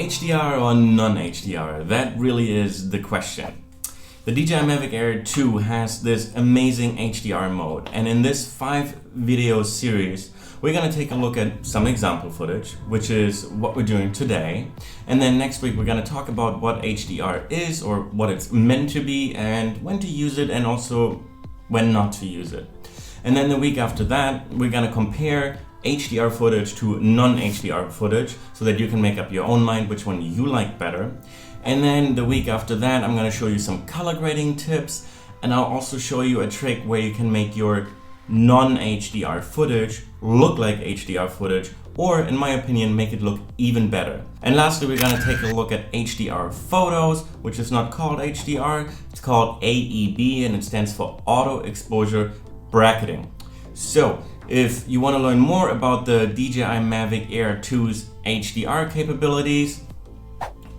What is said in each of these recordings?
HDR or non-HDR? That really is the question. The DJI Mavic Air 2 has this amazing HDR mode, and in this 5-video series we're going to take a look at some example footage, which is what we're doing today, and then next week we're going to talk about what HDR is, or what it's meant to be, and when to use it, and also when not to use it. And then the week after that we're going to compare HDR footage to non-HDR footage so that you can make up your own mind which one you like better. And then the week after that I'm going to show you some color grading tips, and I'll also show you a trick where you can make your non-HDR footage look like HDR footage, or in my opinion make it look even better. And lastly we're going to take a look at HDR photos, which is not called HDR, it's called AEB, and it stands for auto exposure bracketing. So if you want to learn more about the DJI Mavic Air 2's HDR capabilities,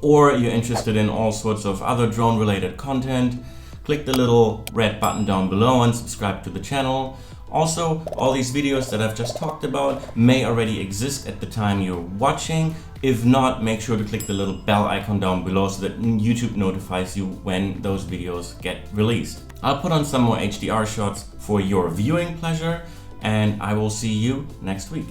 or you're interested in all sorts of other drone related content, click the little red button down below and subscribe to the channel. Also, all these videos that I've just talked about may already exist at the time you're watching. If not, make sure to click the little bell icon down below so that YouTube notifies you when those videos get released. I'll put on some more HDR shots for your viewing pleasure, and I will see you next week.